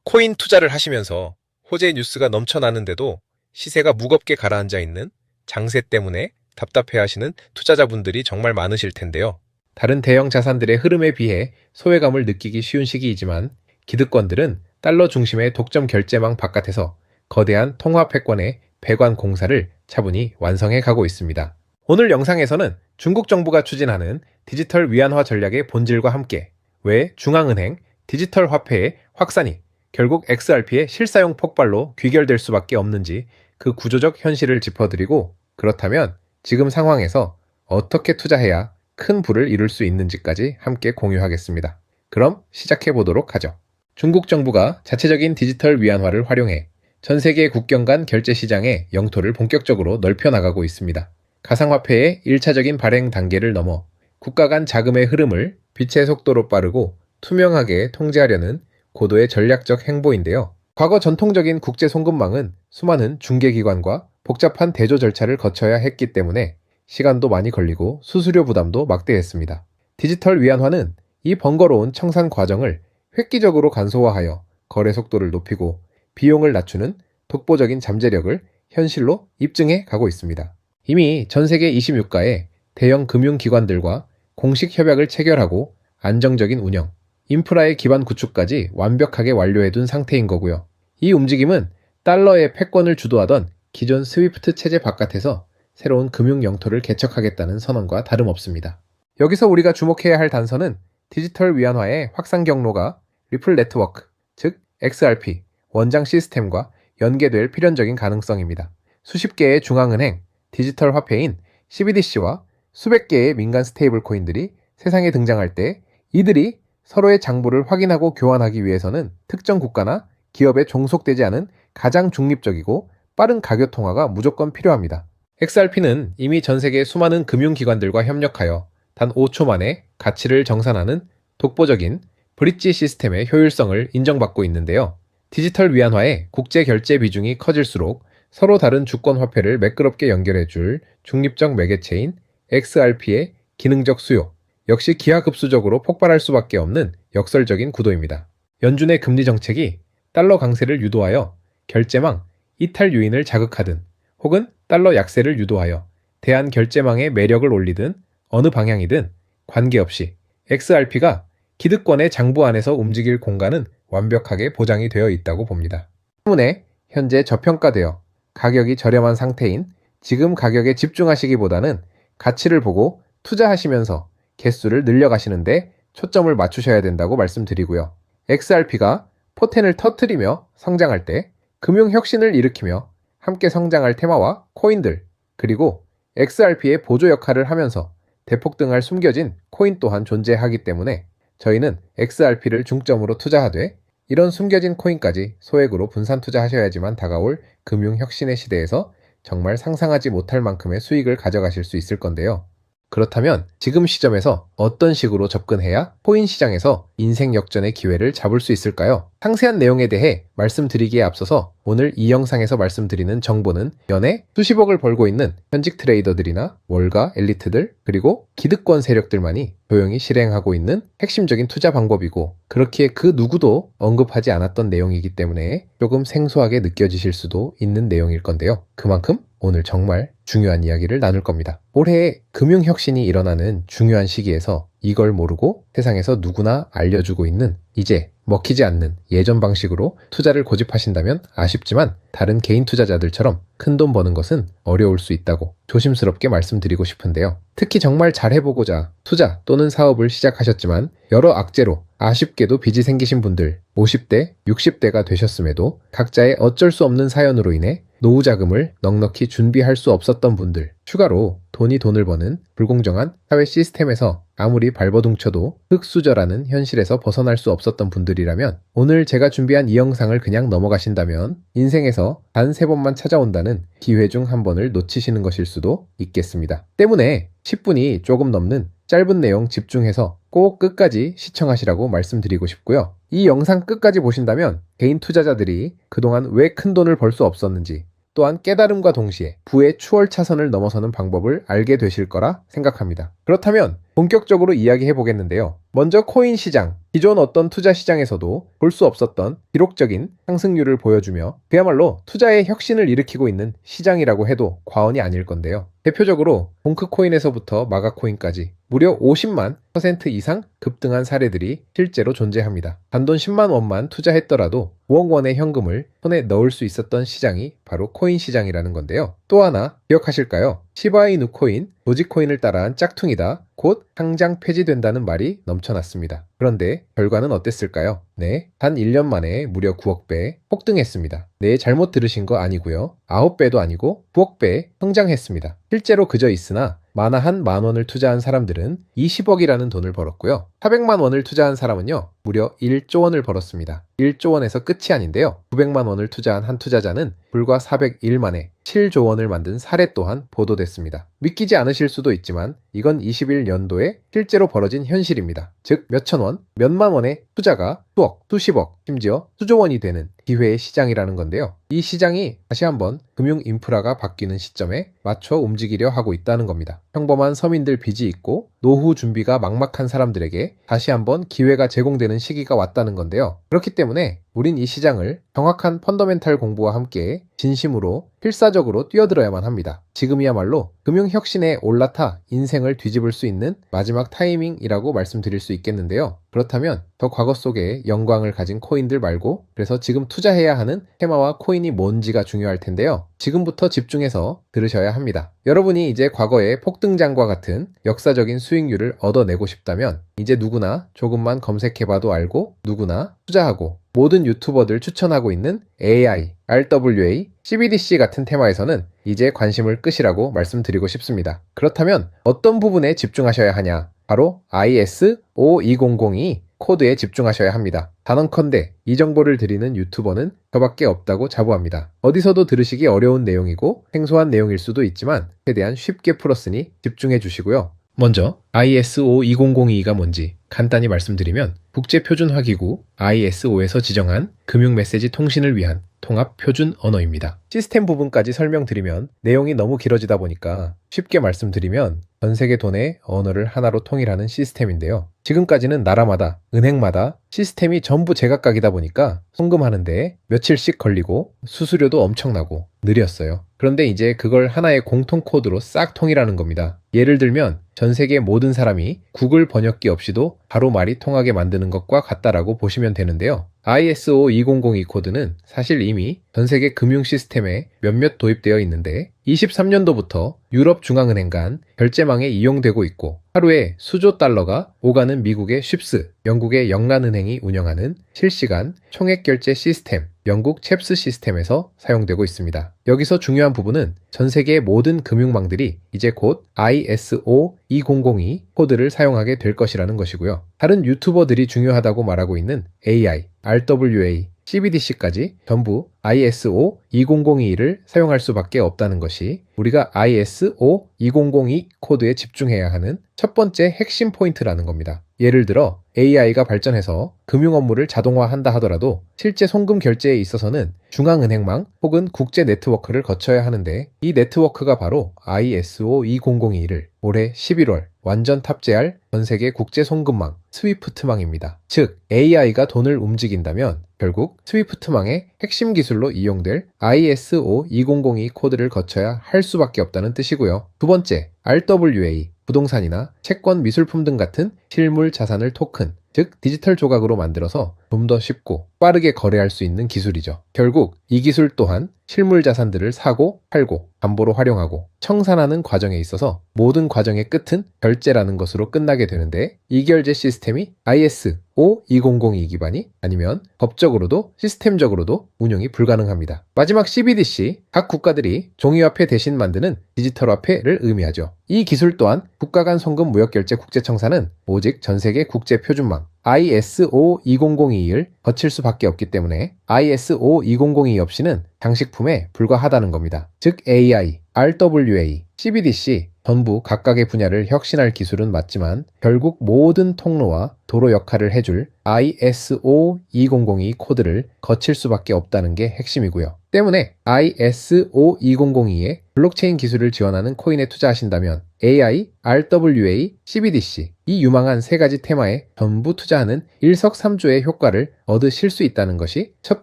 코인 투자를 하시면서 호재 뉴스가 넘쳐나는데도 시세가 무겁게 가라앉아 있는 장세 때문에 답답해하시는 투자자분들이 정말 많으실 텐데요. 다른 대형 자산들의 흐름에 비해 소외감을 느끼기 쉬운 시기이지만 기득권들은 달러 중심의 독점 결제망 바깥에서 거대한 통화 패권의 배관 공사를 차분히 완성해 가고 있습니다. 오늘 영상에서는 중국 정부가 추진하는 디지털 위안화 전략의 본질과 함께 왜 중앙은행 디지털 화폐의 확산이 결국 XRP의 실사용 폭발로 귀결될 수밖에 없는지 그 구조적 현실을 짚어드리고, 그렇다면 지금 상황에서 어떻게 투자해야 큰 부를 이룰 수 있는지까지 함께 공유하겠습니다. 그럼 시작해 보도록 하죠. 중국 정부가 자체적인 디지털 위안화를 활용해 전 세계 국경 간 결제 시장의 영토를 본격적으로 넓혀 나가고 있습니다. 가상화폐의 1차적인 발행 단계를 넘어 국가 간 자금의 흐름을 빛의 속도로 빠르고 투명하게 통제하려는 고도의 전략적 행보인데요. 과거 전통적인 국제 송금망은 수많은 중개기관과 복잡한 대조 절차를 거쳐야 했기 때문에 시간도 많이 걸리고 수수료 부담도 막대했습니다. 디지털 위안화는 이 번거로운 청산 과정을 획기적으로 간소화하여 거래 속도를 높이고 비용을 낮추는 독보적인 잠재력을 현실로 입증해 가고 있습니다. 이미 전 세계 26가의 대형 금융기관들과 공식 협약을 체결하고 안정적인 운영, 인프라의 기반 구축까지 완벽하게 완료해둔 상태인 거고요. 이 움직임은 달러의 패권을 주도하던 기존 스위프트 체제 바깥에서 새로운 금융 영토를 개척하겠다는 선언과 다름없습니다. 여기서 우리가 주목해야 할 단서는 디지털 위안화의 확산 경로가 리플 네트워크, 즉 XRP, 원장 시스템과 연계될 필연적인 가능성입니다. 수십 개의 중앙은행, 디지털 화폐인 CBDC와 수백 개의 민간 스테이블 코인들이 세상에 등장할 때 이들이 서로의 장부를 확인하고 교환하기 위해서는 특정 국가나 기업에 종속되지 않은 가장 중립적이고 빠른 가교 통화가 무조건 필요합니다. XRP는 이미 전 세계 수많은 금융기관들과 협력하여 단 5초 만에 가치를 정산하는 독보적인 브릿지 시스템의 효율성을 인정받고 있는데요. 디지털 위안화의 국제 결제 비중이 커질수록 서로 다른 주권 화폐를 매끄럽게 연결해줄 중립적 매개체인 XRP의 기능적 수요, 역시 기하급수적으로 폭발할 수밖에 없는 역설적인 구도입니다. 연준의 금리 정책이 달러 강세를 유도하여 결제망 이탈 요인을 자극하든 혹은 달러 약세를 유도하여 대한 결제망의 매력을 올리든 어느 방향이든 관계없이 XRP가 기득권의 장부 안에서 움직일 공간은 완벽하게 보장이 되어 있다고 봅니다. 때문에 현재 저평가되어 가격이 저렴한 상태인 지금 가격에 집중하시기보다는 가치를 보고 투자하시면서 개수를 늘려가시는데 초점을 맞추셔야 된다고 말씀드리고요. XRP가 포텐을 터뜨리며 성장할 때 금융혁신을 일으키며 함께 성장할 테마와 코인들, 그리고 XRP의 보조 역할을 하면서 대폭등할 숨겨진 코인 또한 존재하기 때문에 저희는 XRP를 중점으로 투자하되 이런 숨겨진 코인까지 소액으로 분산 투자하셔야지만 다가올 금융혁신의 시대에서 정말 상상하지 못할 만큼의 수익을 가져가실 수 있을 건데요. 그렇다면 지금 시점에서 어떤 식으로 접근해야 코인 시장에서 인생 역전의 기회를 잡을 수 있을까요? 상세한 내용에 대해 말씀드리기에 앞서서 오늘 이 영상에서 말씀드리는 정보는 연에 수십억을 벌고 있는 현직 트레이더들이나 월가 엘리트들, 그리고 기득권 세력들만이 조용히 실행하고 있는 핵심적인 투자 방법이고, 그렇기에 그 누구도 언급하지 않았던 내용이기 때문에 조금 생소하게 느껴지실 수도 있는 내용일 건데요. 그만큼 오늘 정말 중요한 이야기를 나눌 겁니다. 올해 금융혁신이 일어나는 중요한 시기에서 이걸 모르고 세상에서 누구나 알려주고 있는 이제 먹히지 않는 예전 방식으로 투자를 고집하신다면 아쉽지만 다른 개인 투자자들처럼 큰돈 버는 것은 어려울 수 있다고 조심스럽게 말씀드리고 싶은데요. 특히 정말 잘해보고자 투자 또는 사업을 시작하셨지만 여러 악재로 아쉽게도 빚이 생기신 분들, 50대, 60대가 되셨음에도 각자의 어쩔 수 없는 사연으로 인해 노후 자금을 넉넉히 준비할 수 없었던 분들, 추가로 돈이 돈을 버는 불공정한 사회 시스템에서 아무리 발버둥쳐도 흙수저라는 현실에서 벗어날 수 없었던 분들이라면 오늘 제가 준비한 이 영상을 그냥 넘어가신다면 인생에서 단 3번만 찾아온다는 기회 중 한 번을 놓치시는 것일 수도 있겠습니다. 때문에 10분이 조금 넘는 짧은 내용 집중해서 꼭 끝까지 시청하시라고 말씀드리고 싶고요. 이 영상 끝까지 보신다면 개인 투자자들이 그동안 왜 큰 돈을 벌 수 없었는지, 또한 깨달음과 동시에 부의 추월 차선을 넘어서는 방법을 알게 되실 거라 생각합니다. 그렇다면 본격적으로 이야기해 보겠는데요. 먼저 코인 시장, 기존 어떤 투자 시장에서도 볼 수 없었던 기록적인 상승률을 보여주며 그야말로 투자의 혁신을 일으키고 있는 시장이라고 해도 과언이 아닐 건데요. 대표적으로 봉크코인에서부터 마가코인까지 무려 50만 % 이상 급등한 사례들이 실제로 존재합니다. 단돈 10만 원만 투자했더라도 5억 원의 현금을 손에 넣을 수 있었던 시장이 바로 코인 시장이라는 건데요. 또 하나 기억하실까요? 시바이누 코인, 도지코인을 따라한 짝퉁이다. 곧 상장 폐지된다는 말이 넘쳐났습니다. 그런데 결과는 어땠을까요? 네, 단 1년 만에 무려 9억 배 폭등했습니다. 네, 잘못 들으신 거 아니고요. 9배도 아니고 9억 배 성장했습니다. 실제로 그저 있으나 만화 한 만 원을 투자한 사람들은 20억이라는 돈을 벌었고요. 400만 원을 투자한 사람은요, 무려 1조 원을 벌었습니다. 1조 원에서 끝이 아닌데요. 900만 원을 투자한 한 투자자는 불과 401 만에 7조 원을 만든 사례 또한 보도됐습니다. 믿기지 않으실 수도 있지만 이건 21년도에 실제로 벌어진 현실입니다. 즉 몇천 원, 몇만 원의 투자가 수억, 수십억, 심지어 수조 원이 되는 기회의 시장이라는 건데요. 이 시장이 다시 한번 금융 인프라가 바뀌는 시점에 맞춰 움직이려 하고 있다는 겁니다. 평범한 서민들 빚이 있고 노후 준비가 막막한 사람들에게 다시 한번 기회가 제공되는 시기가 왔다는 건데요. 그렇기 때문에 우린 이 시장을 정확한 펀더멘탈 공부와 함께 진심으로 필사적으로 뛰어들어야만 합니다. 지금이야말로 금융혁신에 올라타 인생을 뒤집을 수 있는 마지막 타이밍이라고 말씀드릴 수 있겠는데요. 그렇다면 더 과거 속에 영광을 가진 코인들 말고 그래서 지금 투자해야 하는 테마와 코인이 뭔지가 중요할 텐데요. 지금부터 집중해서 들으셔야 합니다. 여러분이 이제 과거의 폭등장과 같은 역사적인 수익률을 얻어내고 싶다면 이제 누구나 조금만 검색해봐도 알고 누구나 투자하고 모든 유튜버들 추천하고 있는 AI, RWA, CBDC 같은 테마에서는 이제 관심을 끄시라고 말씀드리고 싶습니다. 그렇다면 어떤 부분에 집중하셔야 하냐? 바로 IS5200이 코드에 집중하셔야 합니다. 단언컨대 이 정보를 드리는 유튜버는 저밖에 없다고 자부합니다. 어디서도 들으시기 어려운 내용이고 생소한 내용일 수도 있지만 최대한 쉽게 풀었으니 집중해 주시고요. 먼저 ISO2002가 뭔지 간단히 말씀드리면 국제표준화기구 ISO에서 지정한 금융메시지 통신을 위한 통합표준 언어입니다. 시스템 부분까지 설명드리면 내용이 너무 길어지다 보니까 쉽게 말씀드리면 전 세계 돈의 언어를 하나로 통일하는 시스템인데요. 지금까지는 나라마다, 은행마다 시스템이 전부 제각각이다 보니까 송금하는데 며칠씩 걸리고 수수료도 엄청나고 느렸어요. 그런데 이제 그걸 하나의 공통 코드로 싹 통일하는 겁니다. 예를 들면 전 세계 모든 사람이 구글 번역기 없이도 바로 말이 통하게 만드는 것과 같다라고 보시면 되는데요. ISO2002 코드는 사실 이미 전 세계 금융 시스템에 몇몇 도입되어 있는데 23년도부터 유럽중앙은행 간 결제망에 이용되고 있고 하루에 수조 달러가 오가는 미국의 쉽스, 영국의 영란은행이 운영하는 실시간 총액결제 시스템, 영국 챕스 시스템에서 사용되고 있습니다. 여기서 중요한 부분은 전 세계의 모든 금융망들이 이제 곧 ISO2002 코드를 사용하게 될 것이라는 것이고요. 다른 유튜버들이 중요하다고 말하고 있는 AI, RWA, CBDC까지 전부 ISO2002를 사용할 수밖에 없다는 것이 우리가 ISO2002 코드에 집중해야 하는 첫 번째 핵심 포인트라는 겁니다. 예를 들어 AI가 발전해서 금융 업무를 자동화한다 하더라도 실제 송금 결제에 있어서는 중앙은행망 혹은 국제 네트워크를 거쳐야 하는데 이 네트워크가 바로 ISO2002를 올해 11월 완전 탑재할 전 세계 국제 송금망 스위프트망입니다. 즉 AI가 돈을 움직인다면 결국 스위프트망의 핵심 기술로 이용될 ISO2002 코드를 거쳐야 할 수밖에 없다는 뜻이고요. 두 번째, RWA, 부동산이나 채권, 미술품 등 같은 실물 자산을 토큰, 즉 디지털 조각으로 만들어서 좀 더 쉽고 빠르게 거래할 수 있는 기술이죠. 결국 이 기술 또한 실물 자산들을 사고 팔고 담보로 활용하고 청산하는 과정에 있어서 모든 과정의 끝은 결제라는 것으로 끝나게 되는데 이 결제 시스템이 ISO2002 기반이 아니면 법적으로도 시스템적으로도 운영이 불가능합니다. 마지막 CBDC, 각 국가들이 종이화폐 대신 만드는 디지털화폐를 의미하죠. 이 기술 또한 국가 간 송금 무역결제 국제청사는 오직 전세계 국제표준망 ISO2002를 거칠 수밖에 없기 때문에 ISO2002 없이는 장식품에 불과하다는 겁니다. 즉 AI, RWA, CBDC 전부 각각의 분야를 혁신할 기술은 맞지만 결국 모든 통로와 도로 역할을 해줄 ISO 2002 코드를 거칠 수밖에 없다는 게 핵심이고요. 때문에 ISO 2002에 블록체인 기술을 지원하는 코인에 투자하신다면 AI, RWA, CBDC 이 유망한 세 가지 테마에 전부 투자하는 일석삼조의 효과를 얻으실 수 있다는 것이 첫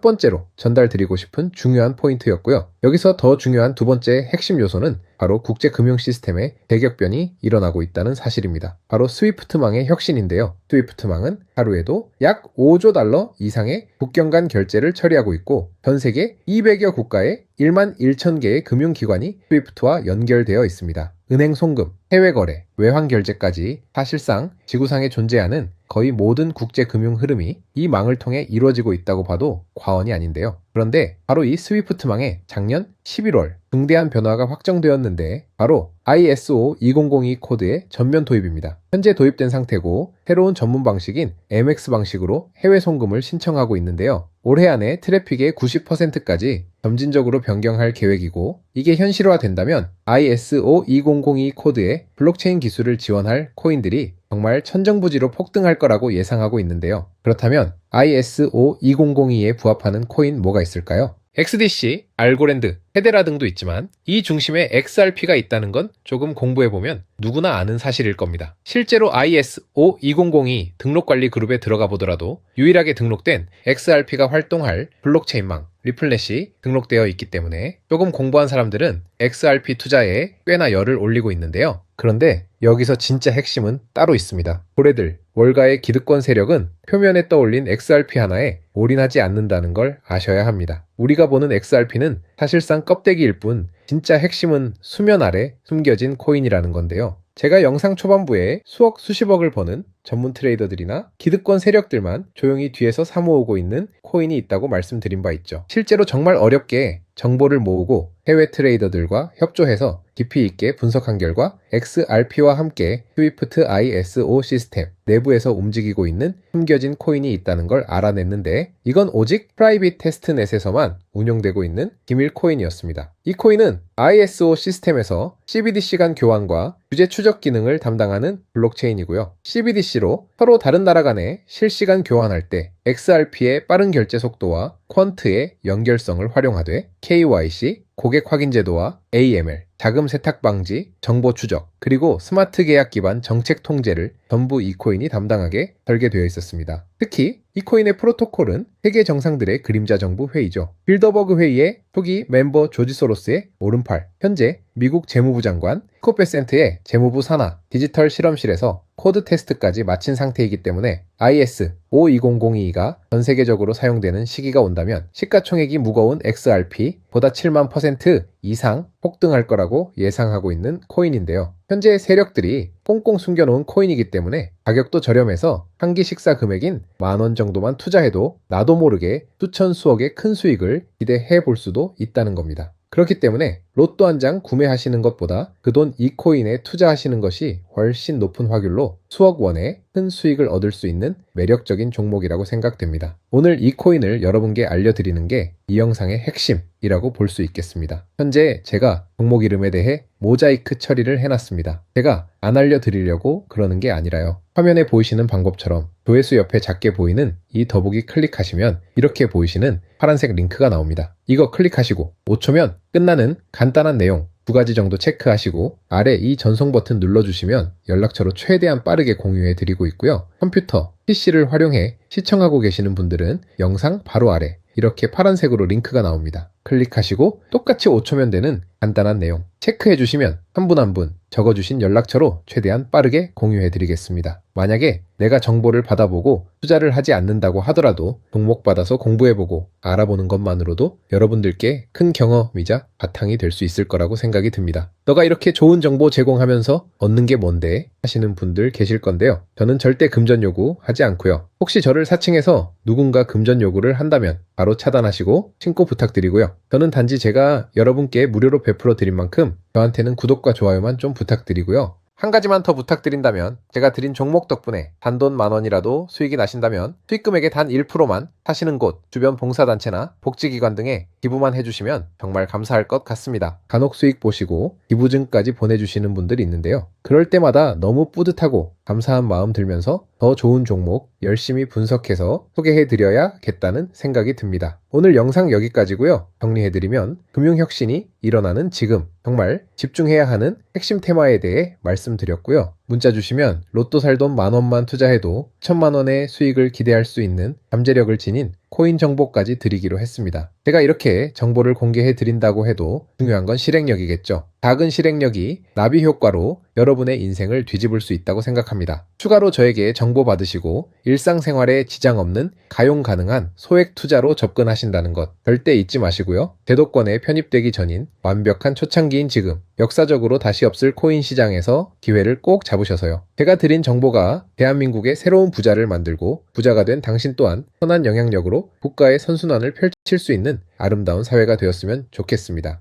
번째로 전달드리고 싶은 중요한 포인트였고요. 여기서 더 중요한 두 번째 핵심 요소는 바로 국제 금융 시스템의 대격변이 일어나고 있다는 사실입니다. 바로 스위프트망의 혁신인데요. 스위프트망은 하루에도 약 5조 달러 이상의 국경 간 결제를 처리하고 있고 전 세계 200여 국가에 1만 1천 개의 금융기관이 스위프트와 연결되어 있습니다. 은행 송금, 해외 거래, 외환 결제까지 사실상 지구상에 존재하는 거의 모든 국제 금융 흐름이 이 망을 통해 이루어지고 있다고 봐도 과언이 아닌데요. 그런데 바로 이 스위프트망에 작년 11월 중대한 변화가 확정되었는데 바로 ISO 2002 코드의 전면 도입입니다. 현재 도입된 상태고 새로운 전문 방식인 MX 방식으로 해외 송금을 신청하고 있는데요. 올해 안에 트래픽의 90%까지 점진적으로 변경할 계획이고 이게 현실화된다면 ISO 2002 코드의 블록체인 기술을 지원할 코인들이 정말 천정부지로 폭등할 거라고 예상하고 있는데요. 그렇다면 ISO 2002에 부합하는 코인 뭐가 있을까요? XDC, 알고랜드, 헤데라 등도 있지만 이 중심에 XRP가 있다는 건 조금 공부해보면 누구나 아는 사실일 겁니다. 실제로 ISO 2002 등록관리 그룹에 들어가 보더라도 유일하게 등록된 XRP가 활동할 블록체인망 리플렛이 등록되어 있기 때문에 조금 공부한 사람들은 XRP 투자에 꽤나 열을 올리고 있는데요. 그런데 여기서 진짜 핵심은 따로 있습니다. 고래들, 월가의 기득권 세력은 표면에 떠올린 XRP 하나에 올인하지 않는다는 걸 아셔야 합니다. 우리가 보는 XRP는 사실상 껍데기일 뿐 진짜 핵심은 수면 아래 숨겨진 코인이라는 건데요. 제가 영상 초반부에 수억 수십억을 버는 전문 트레이더들이나 기득권 세력들만 조용히 뒤에서 사모으고 있는 코인이 있다고 말씀드린 바 있죠. 실제로 정말 어렵게 정보를 모으고 해외 트레이더들과 협조해서 깊이 있게 분석한 결과 XRP와 함께 스위프트 ISO 시스템 내부에서 움직이고 있는 숨겨진 코인이 있다는 걸 알아냈는데 이건 오직 프라이빗 테스트넷에서만 운영되고 있는 기밀 코인이었습니다. 이 코인은 ISO 시스템에서 CBDC 간 교환과 규제 추적 기능을 담당하는 블록체인이고요. CBDC로 서로 다른 나라 간에 실시간 교환할 때 XRP의 빠른 결제 속도와 퀀트의 연결성을 활용하되 KYC, 고객 확인 제도와 AML, 자금 세탁 방지, 정보 추적, 그리고 스마트 계약 기반 정책 통제를 전부 이 코인이 담당하게 설계되어 있었습니다. 특히 이 코인의 프로토콜은 세계 정상들의 그림자 정부 회의죠. 빌더버그 회의의 초기 멤버 조지 소로스의 오른팔, 현재 미국 재무부 장관 스콧 베센트의 재무부 산하 디지털 실험실에서 코드 테스트까지 마친 상태이기 때문에 ISO 2002가 전 세계적으로 사용되는 시기가 온다면 시가총액이 무거운 XRP 보다 7만 % 이상 폭등할 거라고 예상하고 있는 코인인데요. 현재 세력들이 꽁꽁 숨겨놓은 코인이기 때문에 가격도 저렴해서 한 끼 식사 금액인 10,000원 정도만 투자해도 나도 모르게 수천 수억의 큰 수익을 기대해 볼 수도 있다는 겁니다. 그렇기 때문에 로또 한 장 구매하시는 것보다 그 돈 이 코인에 투자하시는 것이 훨씬 높은 확률로 수억 원의 큰 수익을 얻을 수 있는 매력적인 종목이라고 생각됩니다. 오늘 이 코인을 여러분께 알려드리는 게 이 영상의 핵심이라고 볼 수 있겠습니다. 현재 제가 종목 이름에 대해 모자이크 처리를 해놨습니다. 제가 안 알려드리려고 그러는 게 아니라요. 화면에 보이시는 방법처럼 조회수 옆에 작게 보이는 이 더보기 클릭하시면 이렇게 보이시는 파란색 링크가 나옵니다. 이거 클릭하시고 5초면 끝나는 간단한 내용 2가지 정도 체크하시고 아래 이 전송 버튼 눌러주시면 연락처로 최대한 빠르게 공유해 드리고 있고요. 컴퓨터, PC를 활용해 시청하고 계시는 분들은 영상 바로 아래 이렇게 파란색으로 링크가 나옵니다. 클릭하시고 똑같이 5초면 되는 간단한 내용 체크해 주시면 한 분 한 분 적어주신 연락처로 최대한 빠르게 공유해 드리겠습니다. 만약에 내가 정보를 받아보고 투자를 하지 않는다고 하더라도 종목 받아서 공부해보고 알아보는 것만으로도 여러분들께 큰 경험이자 바탕이 될 수 있을 거라고 생각이 듭니다. 너가 이렇게 좋은 정보 제공하면서 얻는 게 뭔데? 하시는 분들 계실 건데요. 저는 절대 금전 요구 하지 않고요. 혹시 저를 사칭해서 누군가 금전 요구를 한다면 바로 차단하시고 신고 부탁드리고요. 저는 단지 제가 여러분께 무료로 베풀어 드린 만큼 저한테는 구독과 좋아요만 좀 부탁드리고요. 한 가지만 더 부탁드린다면 제가 드린 종목 덕분에 단돈 10,000원이라도 수익이 나신다면 수익금액의 단 1%만 사시는 곳, 주변 봉사단체나 복지기관 등에 기부만 해주시면 정말 감사할 것 같습니다. 간혹 수익 보시고 기부증까지 보내주시는 분들이 있는데요. 그럴 때마다 너무 뿌듯하고 감사한 마음 들면서 더 좋은 종목 열심히 분석해서 소개해드려야겠다는 생각이 듭니다. 오늘 영상 여기까지고요. 정리해드리면 금융혁신이 일어나는 지금 정말 집중해야 하는 핵심 테마에 대해 말씀드렸고요. 문자 주시면 로또 살 돈 10,000원만 투자해도 1,000,000원의 수익을 기대할 수 있는 잠재력을 지닌 코인 정보까지 드리기로 했습니다. 제가 이렇게 정보를 공개해 드린다고 해도 중요한 건 실행력이겠죠. 작은 실행력이 나비 효과로 여러분의 인생을 뒤집을 수 있다고 생각합니다. 추가로 저에게 정보 받으시고 일상생활에 지장 없는 가용 가능한 소액 투자로 접근하신다는 것 절대 잊지 마시고요. 제도권에 편입되기 전인 완벽한 초창기인 지금 역사적으로 다시 없을 코인 시장에서 기회를 꼭 잡으셔서요. 제가 드린 정보가 대한민국의 새로운 부자를 만들고 부자가 된 당신 또한 선한 영향력으로 국가의 선순환을 펼칠 수 있는 아름다운 사회가 되었으면 좋겠습니다.